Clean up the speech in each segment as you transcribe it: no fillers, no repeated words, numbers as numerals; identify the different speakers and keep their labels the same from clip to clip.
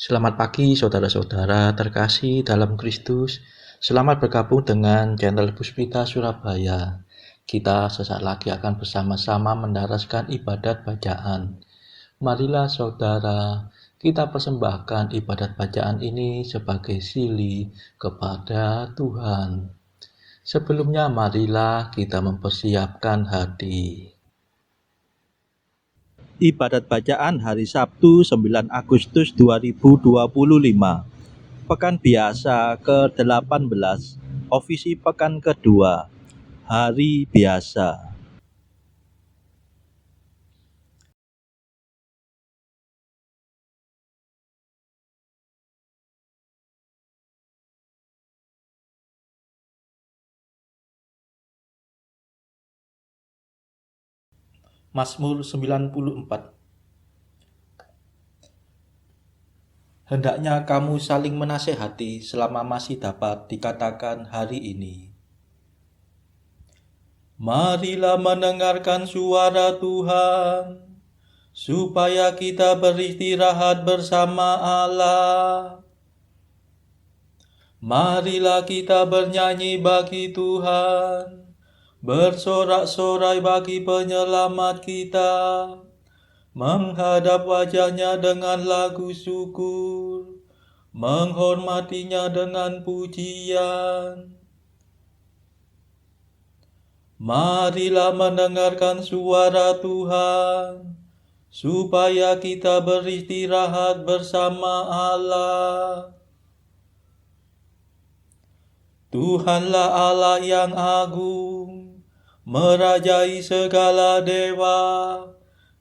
Speaker 1: Selamat pagi saudara-saudara terkasih dalam Kristus. Selamat bergabung dengan channel Puspita Surabaya. Kita sesaat lagi akan bersama-sama mendaraskan ibadat bacaan. Marilah saudara, kita persembahkan ibadat bacaan ini sebagai sili kepada Tuhan. Sebelumnya marilah kita mempersiapkan hati.
Speaker 2: Ibadat bacaan hari Sabtu 9 Agustus 2025. Pekan biasa ke-18, ofisi pekan kedua, hari biasa.
Speaker 1: Mazmur 94. Hendaknya kamu saling menasehati selama masih dapat dikatakan hari ini. Marilah mendengarkan suara Tuhan, supaya kita beristirahat bersama Allah. Marilah kita bernyanyi bagi Tuhan, bersorak-sorai bagi penyelamat kita, menghadap wajahnya dengan lagu syukur, menghormatinya dengan pujian. Marilah mendengarkan suara Tuhan, supaya kita beristirahat bersama Allah. Tuhanlah Allah yang agung, merajai segala dewa.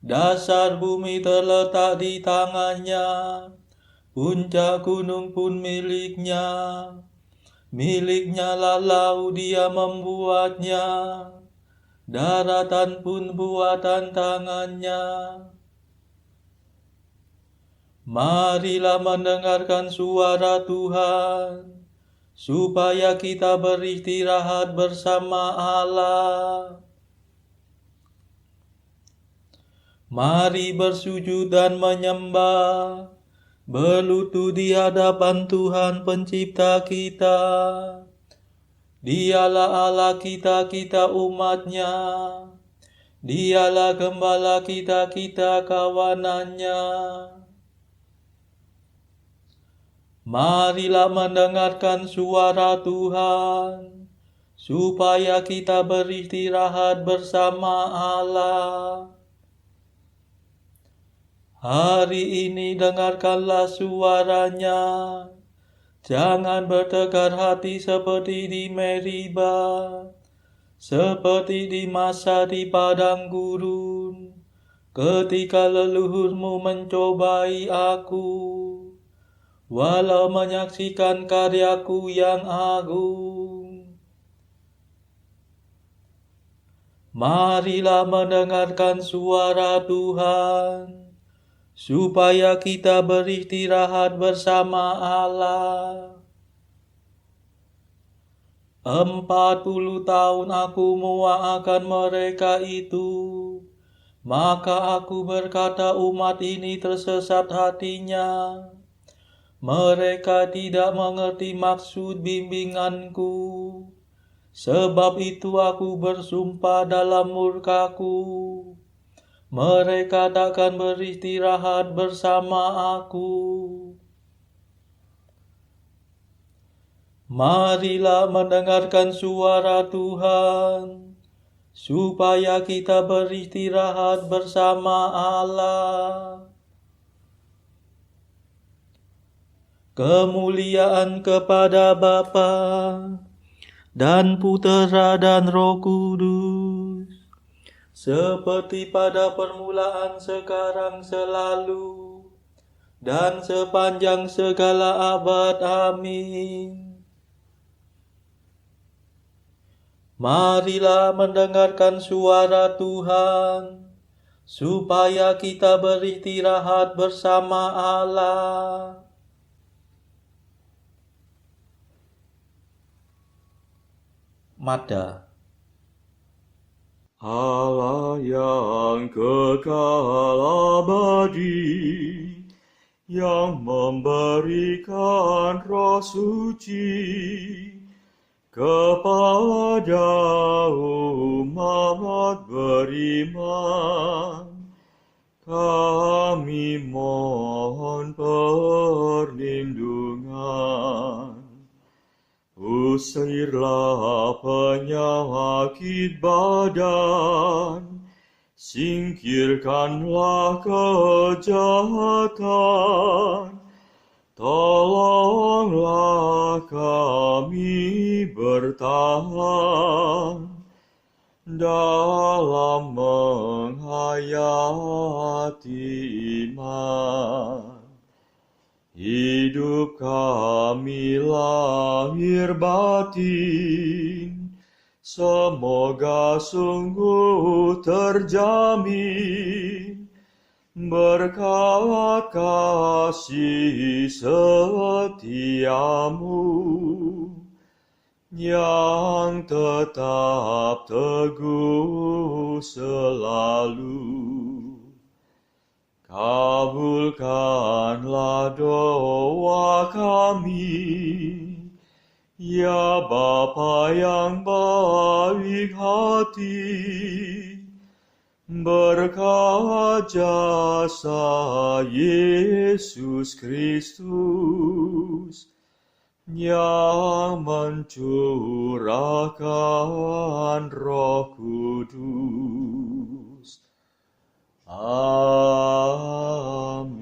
Speaker 1: Dasar bumi terletak di tangannya, puncak gunung pun miliknya. Miliknya lalau dia membuatnya, daratan pun buatan tangannya. Marilah mendengarkan suara Tuhan, supaya kita beristirahat bersama Allah. Mari bersujud dan menyembah, berlutut di hadapan Tuhan pencipta kita. Dialah Allah kita, kita umatnya. Dialah gembala kita, kita kawanannya. Marilah mendengarkan suara Tuhan, supaya kita beristirahat bersama Allah. Hari ini dengarkanlah suaranya, jangan bertegar hati seperti di Meriba, seperti di masa di padang gurun, ketika leluhurmu mencobai aku, walau menyaksikan karyaku yang agung. Marilah mendengarkan suara Tuhan, supaya kita beristirahat bersama Allah. 40 tahun aku muak akan mereka itu, maka aku berkata umat ini tersesat hatinya. Mereka tidak mengerti maksud bimbinganku, sebab itu aku bersumpah dalam murkaku, mereka takkan beristirahat bersama aku. Marilah mendengarkan suara Tuhan, supaya kita beristirahat bersama Allah. Kemuliaan kepada Bapa dan Putera dan Roh Kudus, seperti pada permulaan, sekarang, selalu, dan sepanjang segala abad. Amin. Marilah mendengarkan suara Tuhan, supaya kita beristirahat bersama Allah. Mada.
Speaker 3: Allah yang kekal abadi, yang memberikan Roh Suci kepada umat beriman. Kami mohon perlindungan. Usirlah penyakit badan, singkirkanlah kejahatan. Tolonglah kami bertahan dalam menghayati iman. Hidup kami lahir batin, semoga sungguh terjamin berkat kasih setiamu yang tetap teguh selalu. Kabulkanlah doa kami, ya Bapa yang baik hati, berkat jasa Yesus Kristus yang mencurahkan Roh Kudus. Amin.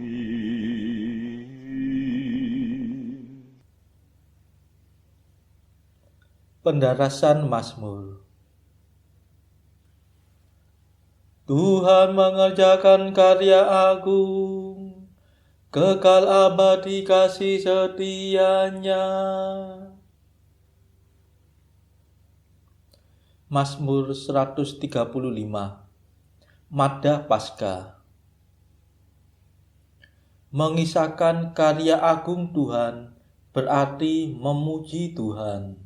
Speaker 1: Pendarasan Mazmur. Tuhan mengerjakan karya agung, kekal abadi kasih setia-Nya. Mazmur 135. Madah Paskah. Mengisahkan karya agung Tuhan berarti memuji Tuhan.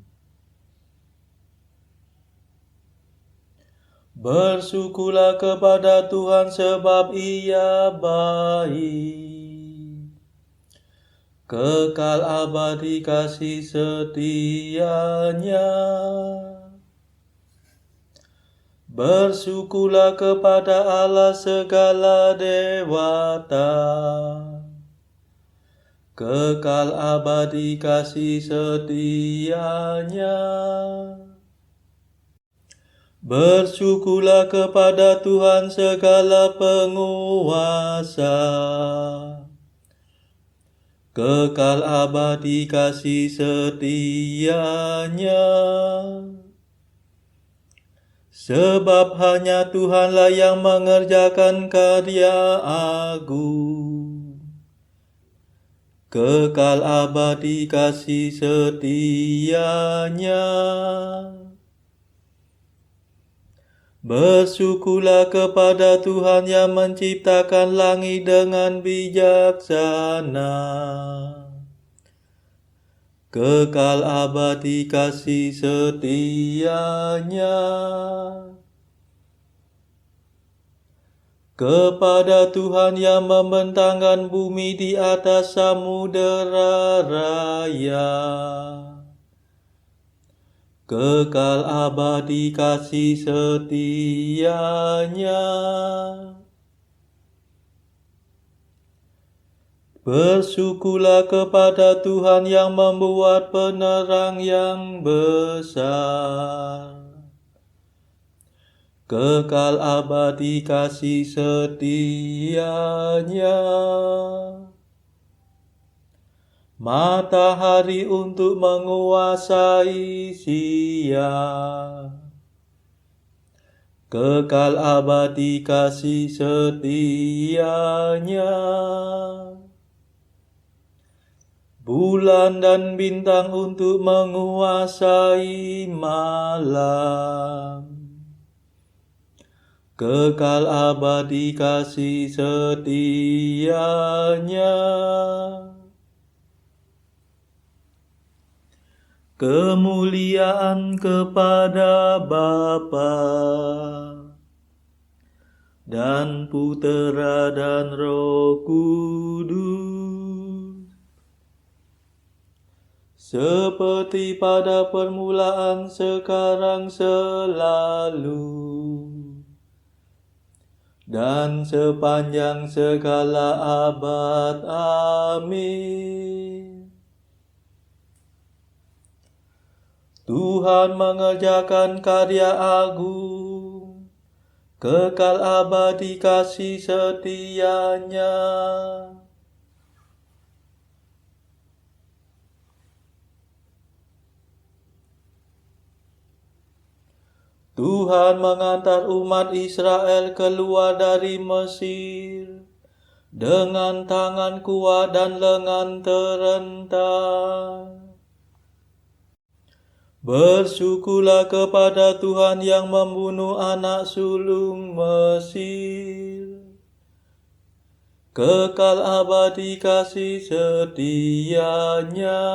Speaker 1: Bersyukurlah kepada Tuhan sebab Ia baik, kekal abadi kasih setia-Nya. Bersyukurlah kepada Allah segala dewata, kekal abadi kasih setia-Nya. Bersyukurlah kepada Tuhan segala penguasa, kekal abadi kasih setia-Nya. Sebab hanya Tuhanlah yang mengerjakan karya agung, kekal abadi kasih setia-Nya. Bersyukurlah kepada Tuhan yang menciptakan langit dengan bijaksana, kekal abadi kasih setia-Nya. Kepada Tuhan yang membentangkan bumi di atas samudera raya, kekal abadi kasih setia-Nya. Bersyukurlah kepada Tuhan yang membuat penerang yang besar, kekal abadi kasih setia-Nya. Matahari untuk menguasai siang, kekal abadi kasih setia-Nya. Bulan dan bintang untuk menguasai malam, kekal abadi kasih setia-Nya. Kemuliaan kepada Bapa dan Putera dan Roh Kudus, seperti pada permulaan, sekarang, selalu, dan sepanjang segala abad. Amin. Tuhan mengerjakan karya agung, kekal abadi kasih setia-Nya. Tuhan mengantar umat Israel keluar dari Mesir dengan tangan kuat dan lengan terentang. Bersyukurlah kepada Tuhan yang membunuh anak sulung Mesir. Kekal abadi kasih setia-Nya,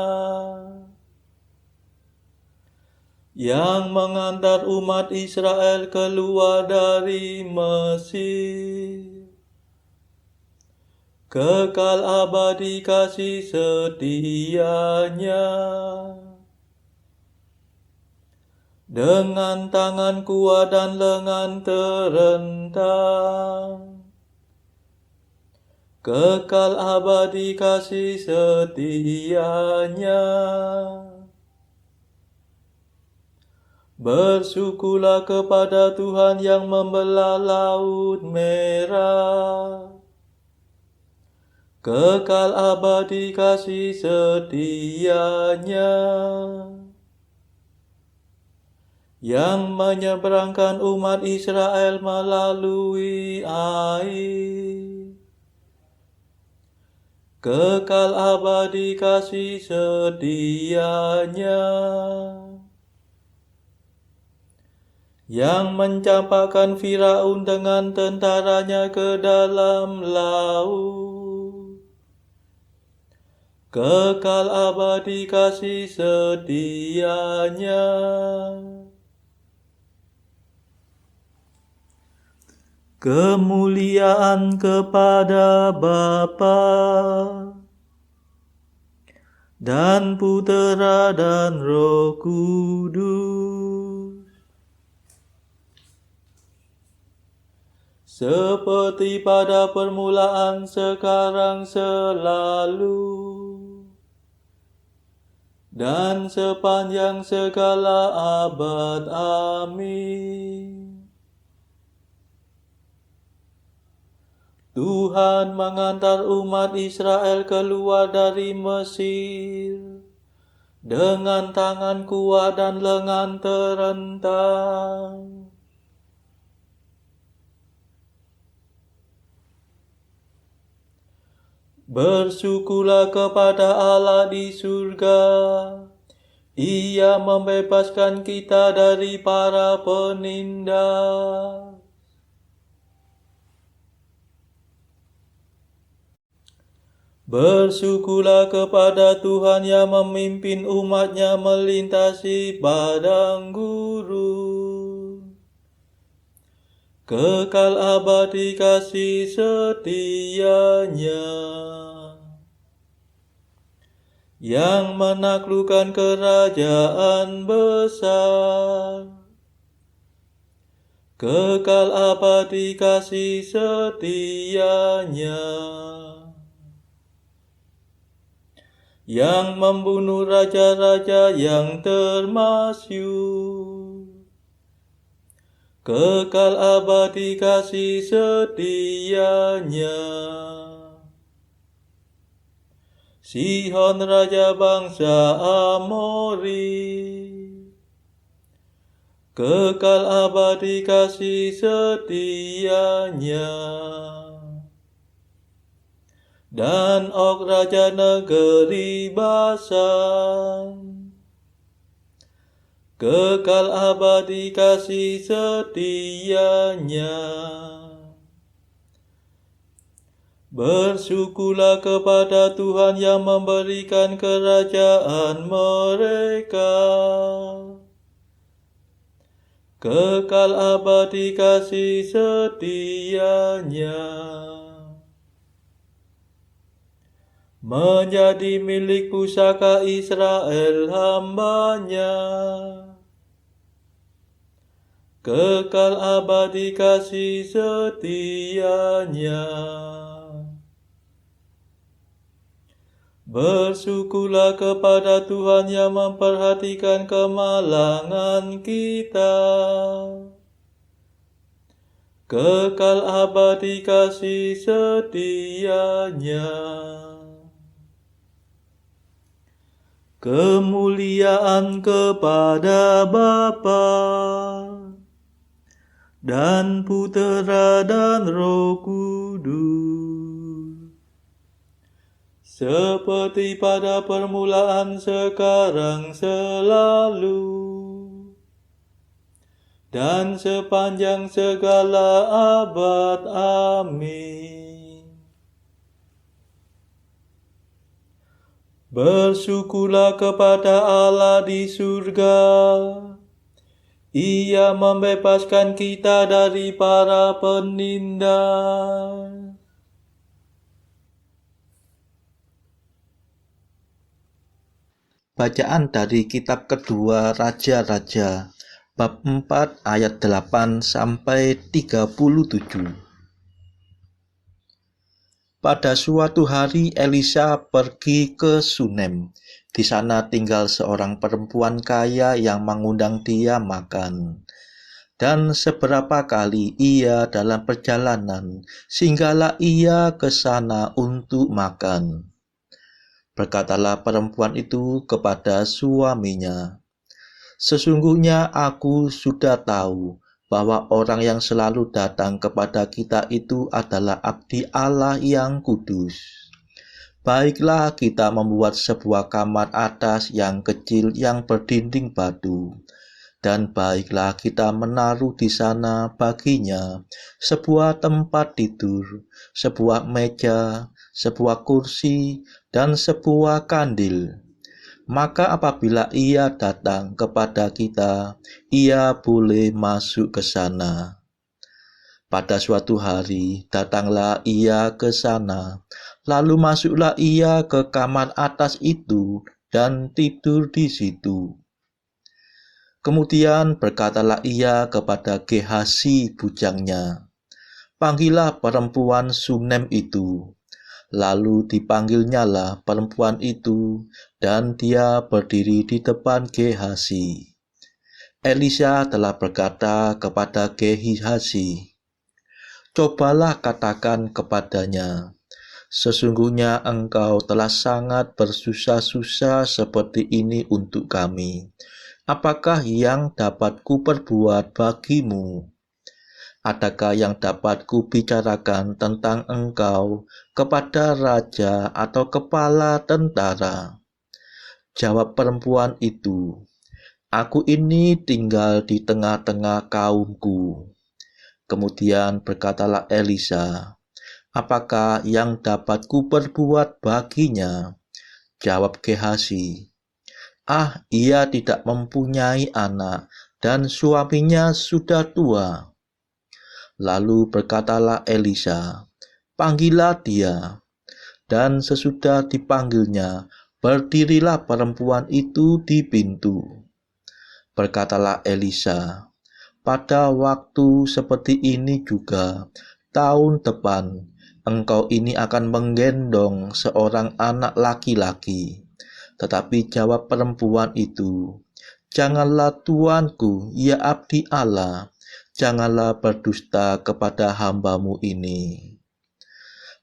Speaker 1: yang mengantar umat Israel keluar dari Mesir. Kekal abadi kasih setia-Nya, dengan tangan kuat dan lengan terentang. Kekal abadi kasih setia-Nya. Bersyukurlah kepada Tuhan yang membelah Laut Merah. Kekal abadi kasih setia-Nya, yang menyeberangkan umat Israel melalui air. Kekal abadi kasih setia-Nya, yang mencampakkan Firaun dengan tentaranya ke dalam laut. Kekal abadi kasih setia-Nya, kemuliaan kepada Bapa dan Putera dan Roh Kudus, seperti pada permulaan, sekarang, selalu, dan sepanjang segala abad. Amin. Tuhan mengantar umat Israel keluar dari Mesir dengan tangan kuat dan lengan terentang. Bersyukurlah kepada Allah di surga. Ia membebaskan kita dari para penindas. Bersyukurlah kepada Tuhan yang memimpin umat-Nya melintasi padang gurun. Kekal abadi kasih setia-Nya, yang menaklukkan kerajaan besar. Kekal abadi kasih setia-Nya, yang membunuh raja-raja yang termasyur. Kekal abadi kasih setia-Nya, Sihon raja bangsa Amori. Kekal abadi kasih setia-Nya, dan Og raja negeri Basan. Kekal abadi kasih setia-Nya. Bersyukurlah kepada Tuhan yang memberikan kerajaan mereka.
Speaker 3: kekal abadi kasih setianya, menjadi milik pusaka Israel hambanya, kekal abadi kasih setianya. Bersyukurlah kepada Tuhan yang memperhatikan kemalangan kita, kekal abadi kasih setianya. Kemuliaan kepada Bapa dan Putera dan Roh Kudus, seperti pada permulaan, sekarang, selalu, dan sepanjang segala abad. Amin. Bersyukurlah kepada Allah di surga. Ia membebaskan kita dari para penindas.
Speaker 1: Bacaan dari kitab kedua Raja-Raja, bab 4 ayat 8 sampai 37. Pada suatu hari Elisa pergi ke Sunem. Di sana tinggal seorang perempuan kaya yang mengundang dia makan. Dan seberapa kali ia dalam perjalanan, singgahlah ia ke sana untuk makan. Berkatalah perempuan itu kepada suaminya, "Sesungguhnya aku sudah tahu bahwa orang yang selalu datang kepada kita itu adalah abdi Allah yang kudus. Baiklah kita membuat sebuah kamar atas yang kecil yang berdinding batu, dan baiklah kita menaruh di sana baginya sebuah tempat tidur, sebuah meja, sebuah kursi, dan sebuah kandil. Maka apabila ia datang kepada kita, ia boleh masuk ke sana." Pada suatu hari datanglah ia ke sana, lalu masuklah ia ke kamar atas itu dan tidur di situ. Kemudian berkatalah ia kepada Gehasi bujangnya, "Panggillah perempuan Sunem itu." Lalu dipanggilnyalah perempuan itu, dan dia berdiri di depan Gehasi. Elisa telah berkata kepada Gehasi, "Cobalah katakan kepadanya, sesungguhnya engkau telah sangat bersusah-susah seperti ini untuk kami. Apakah yang dapat kuperbuat bagimu? Adakah yang dapat kubicarakan tentang engkau kepada raja atau kepala tentara?" Jawab perempuan itu, "Aku ini tinggal di tengah-tengah kaumku." Kemudian berkatalah Elisa, "Apakah yang dapat kuperbuat baginya?" Jawab Gehasi, ia tidak mempunyai anak dan suaminya sudah tua." Lalu berkatalah Elisa, "Panggillah dia." Dan sesudah dipanggilnya, berdirilah perempuan itu di pintu. Berkatalah Elisa, "Pada waktu seperti ini juga, tahun depan, engkau ini akan menggendong seorang anak laki-laki." Tetapi jawab perempuan itu, "Janganlah tuanku, ya abdi Allah, janganlah berdusta kepada hambamu ini."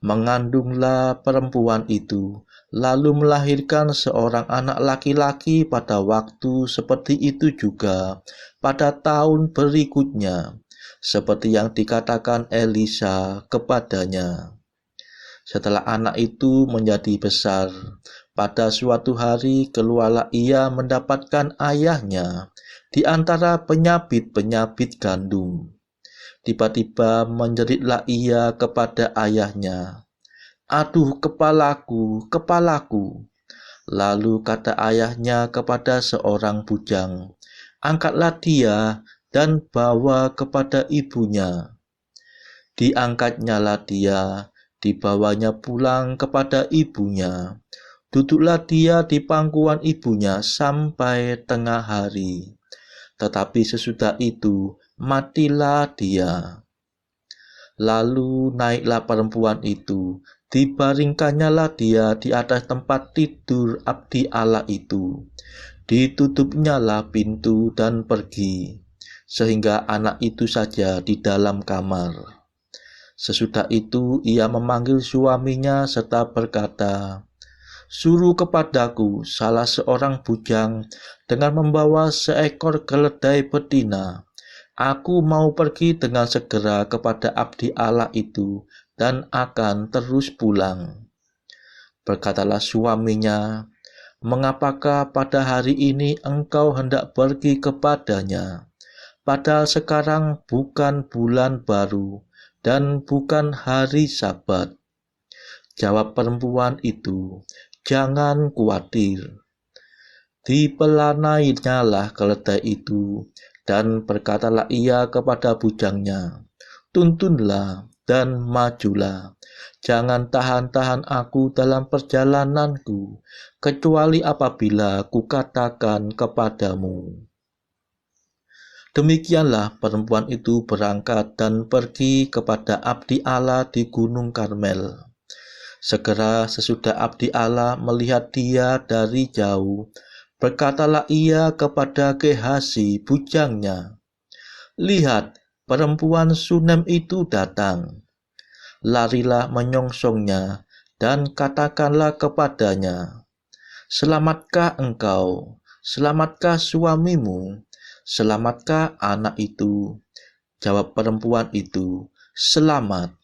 Speaker 1: Mengandunglah perempuan itu, lalu melahirkan seorang anak laki-laki pada waktu seperti itu juga, pada tahun berikutnya, seperti yang dikatakan Elisa kepadanya. Setelah anak itu menjadi besar, pada suatu hari keluarlah ia mendapatkan ayahnya di antara penyabit-penyabit gandum. Tiba-tiba menjeritlah ia kepada ayahnya, "Aduh, kepalaku, kepalaku." Lalu kata ayahnya kepada seorang bujang, "Angkatlah dia dan bawa kepada ibunya. Diangkatnyalah dia, dibawanya pulang kepada ibunya. Duduklah dia di pangkuan ibunya sampai tengah hari. Tetapi sesudah itu matilah dia. Lalu naiklah perempuan itu, dibaringkannyalah dia di atas tempat tidur abdi Allah itu. Ditutupnyalah pintu dan pergi, sehingga anak itu saja di dalam kamar. Sesudah itu ia memanggil suaminya serta berkata, "Suruh kepadaku salah seorang bujang dengan membawa seekor keledai betina. Aku mau pergi dengan segera kepada abdi Allah itu dan akan terus pulang." Berkatalah suaminya, "Mengapakah pada hari ini engkau hendak pergi kepadanya? Padahal sekarang bukan bulan baru dan bukan hari Sabat." Jawab perempuan itu, "Jangan khawatir." Dipelanainya keledai itu, dan berkatalah ia kepada bujangnya, "Tuntunlah dan majulah. Jangan tahan-tahan aku dalam perjalananku, kecuali apabila kukatakan kepadamu." Demikianlah perempuan itu berangkat dan pergi kepada abdi Allah di Gunung Karmel. Segera sesudah abdi Allah melihat dia dari jauh, berkatalah ia kepada Gehasi bujangnya, "Lihat, perempuan Sunem itu datang." Larilah menyongsongnya dan katakanlah kepadanya, "Selamatkah engkau? Selamatkah suamimu? Selamatkah anak itu?" Jawab perempuan itu, "Selamat."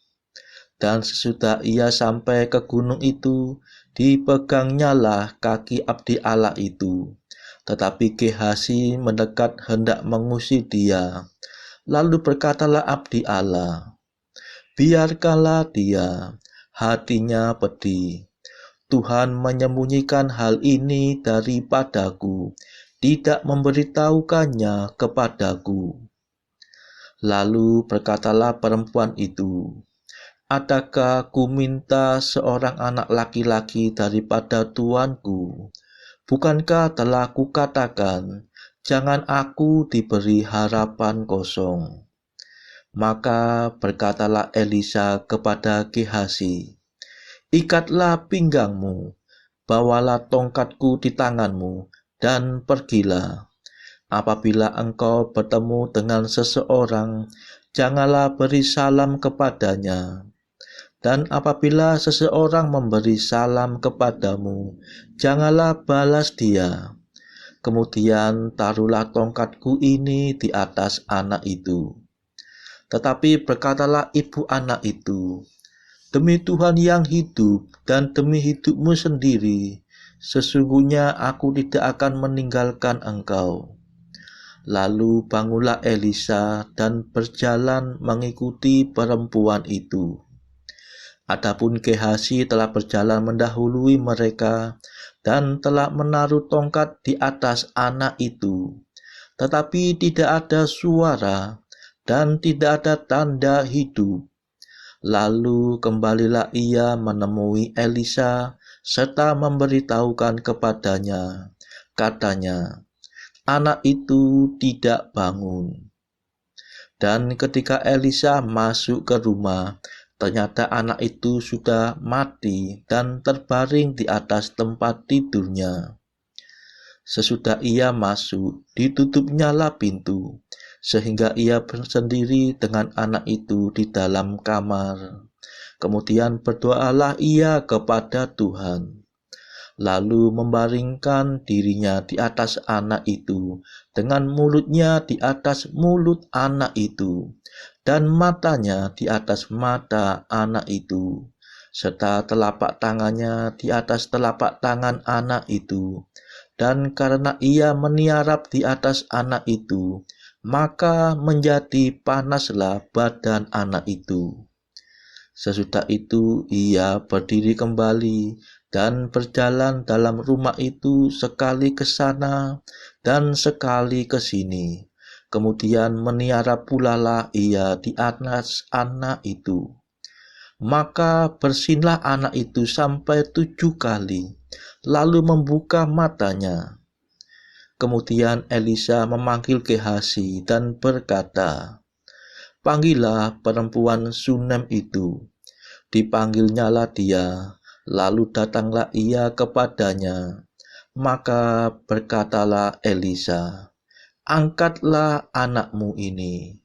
Speaker 1: Dan sesudah ia sampai ke gunung itu, dipegangnyalah kaki abdi Allah itu. Tetapi Gehasi mendekat hendak mengusir dia. Lalu berkatalah abdi Allah, "Biarkanlah dia, hatinya pedih. Tuhan menyembunyikan hal ini daripadaku, tidak memberitahukannya kepadaku." Lalu berkatalah perempuan itu, "Adakah ku minta seorang anak laki-laki daripada tuanku? Bukankah telah kukatakan, jangan aku diberi harapan kosong?" Maka berkatalah Elisa kepada Gehasi, "Ikatlah pinggangmu, bawalah tongkatku di tanganmu, dan pergilah. Apabila engkau bertemu dengan seseorang, janganlah beri salam kepadanya. Dan apabila seseorang memberi salam kepadamu, janganlah balas dia. Kemudian taruhlah tongkatku ini di atas anak itu." Tetapi berkatalah ibu anak itu, "Demi Tuhan yang hidup dan demi hidupmu sendiri, sesungguhnya aku tidak akan meninggalkan engkau." Lalu bangunlah Elisa dan berjalan mengikuti perempuan itu. Adapun Gehasi telah berjalan mendahului mereka dan telah menaruh tongkat di atas anak itu. Tetapi tidak ada suara dan tidak ada tanda hidup. Lalu kembalilah ia menemui Elisa serta memberitahukan kepadanya. Katanya, "Anak itu tidak bangun." Dan ketika Elisa masuk ke rumah, ternyata anak itu sudah mati dan terbaring di atas tempat tidurnya. Sesudah ia masuk, ditutupnyalah pintu, sehingga ia bersendiri dengan anak itu di dalam kamar. Kemudian berdoalah ia kepada Tuhan, lalu membaringkan dirinya di atas anak itu, dengan mulutnya di atas mulut anak itu, dan matanya di atas mata anak itu, serta telapak tangannya di atas telapak tangan anak itu. Dan karena ia meniarap di atas anak itu, maka menjadi panaslah badan anak itu. Sesudah itu ia berdiri kembali dan berjalan dalam rumah itu sekali ke sana dan sekali ke sini. Kemudian meniara pula lah ia di atas anak itu. Maka bersinlah anak itu sampai 7 kali, lalu membuka matanya. Kemudian Elisa memanggil Gehazi dan berkata, "Panggillah perempuan Sunem itu." Dipanggilnyalah dia, lalu datanglah ia kepadanya. Maka berkatalah Elisa, "Angkatlah anakmu ini."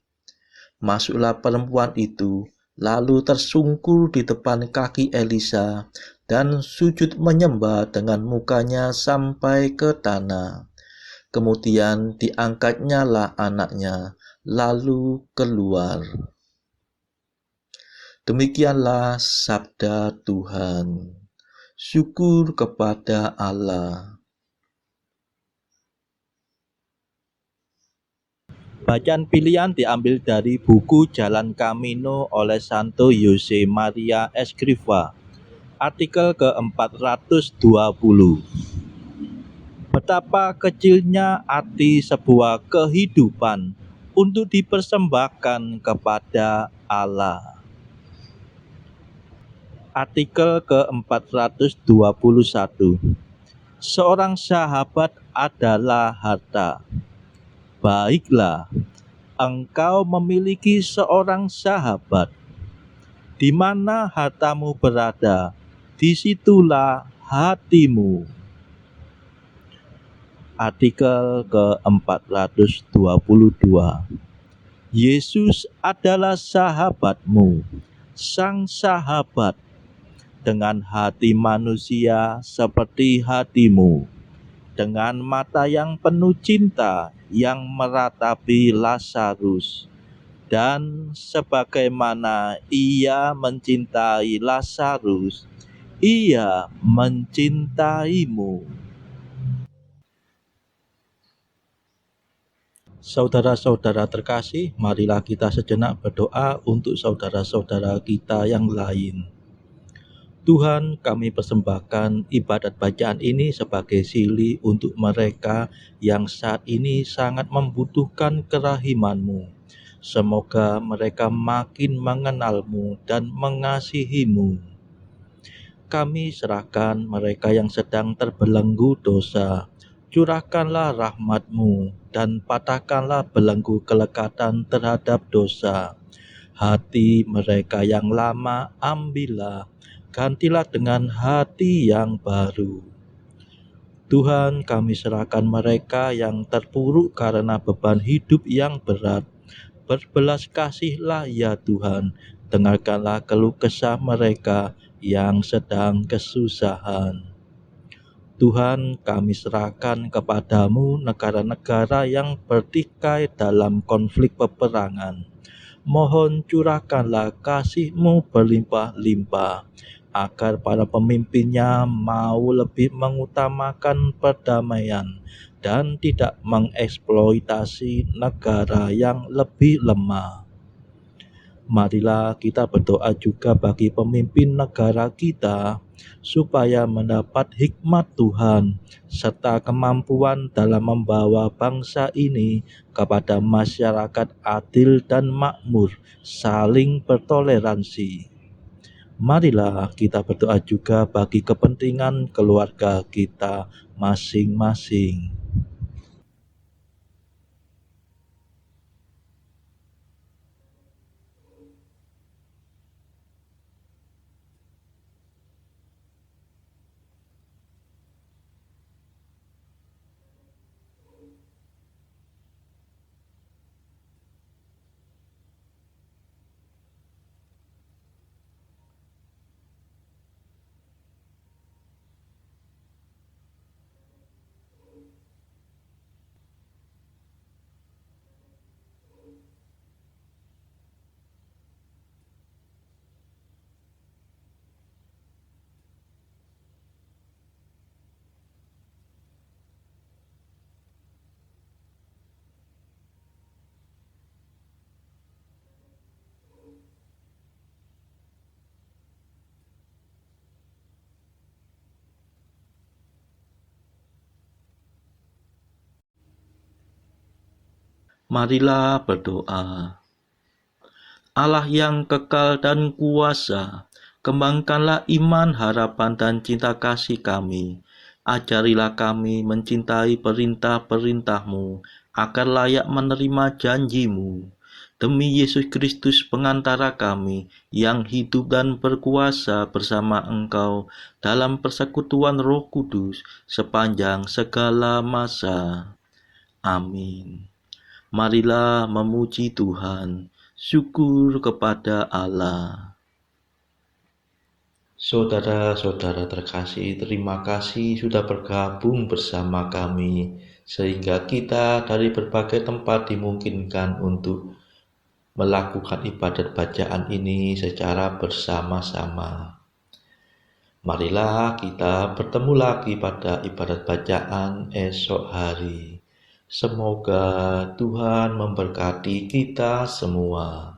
Speaker 1: Masuklah perempuan itu, lalu tersungkur di depan kaki Elisa dan sujud menyembah dengan mukanya sampai ke tanah. Kemudian diangkatnyalah anaknya, lalu keluar. Demikianlah sabda Tuhan. Syukur kepada Allah.
Speaker 2: Bacaan pilihan diambil dari buku Jalan Camino oleh Santo Jose Maria Escrivá, artikel ke-420. Betapa kecilnya arti sebuah kehidupan untuk dipersembahkan kepada Allah. Artikel ke-421. Seorang sahabat adalah harta. Baiklah, engkau memiliki seorang sahabat. Di mana hartamu berada, disitulah hatimu. Artikel ke-422. Yesus adalah sahabatmu, sang sahabat, dengan hati manusia seperti hatimu, dengan mata yang penuh cinta yang meratapi Lazarus, dan sebagaimana ia mencintai Lazarus, ia mencintaimu. Saudara-saudara terkasih, marilah kita sejenak berdoa untuk saudara-saudara kita yang lain. Tuhan, kami persembahkan ibadat bacaan ini sebagai silih untuk mereka yang saat ini sangat membutuhkan kerahiman-Mu. Semoga mereka makin mengenal-Mu dan mengasihi-Mu. Kami serahkan mereka yang sedang terbelenggu dosa. Curahkanlah rahmat-Mu dan patahkanlah belenggu kelekatan terhadap dosa. Hati mereka yang lama ambillah, gantilah dengan hati yang baru. Tuhan, kami serahkan mereka yang terpuruk karena beban hidup yang berat. Berbelas kasihlah ya Tuhan, dengarkanlah keluh kesah mereka yang sedang kesusahan. Tuhan, kami serahkan kepadamu negara-negara yang bertikai dalam konflik peperangan. Mohon curahkanlah kasih-Mu berlimpah-limpah, agar para pemimpinnya mau lebih mengutamakan perdamaian dan tidak mengeksploitasi negara yang lebih lemah. Marilah kita berdoa juga bagi pemimpin negara kita, supaya mendapat hikmat Tuhan, serta kemampuan dalam membawa bangsa ini kepada masyarakat adil dan makmur, saling bertoleransi. Marilah kita berdoa juga bagi kepentingan keluarga kita masing-masing.
Speaker 1: Marilah berdoa. Allah yang kekal dan kuasa, kembangkanlah iman, harapan, dan cinta kasih kami. Ajarilah kami mencintai perintah-perintah-Mu, agar layak menerima janji-Mu. Demi Yesus Kristus pengantara kami, yang hidup dan berkuasa bersama Engkau dalam persekutuan Roh Kudus sepanjang segala masa. Amin. Marilah memuji Tuhan. Syukur kepada Allah. Saudara-saudara terkasih, terima kasih sudah bergabung bersama kami, sehingga kita dari berbagai tempat dimungkinkan untuk melakukan ibadat bacaan ini secara bersama-sama. Marilah kita bertemu lagi pada ibadat bacaan esok hari. Semoga Tuhan memberkati kita semua.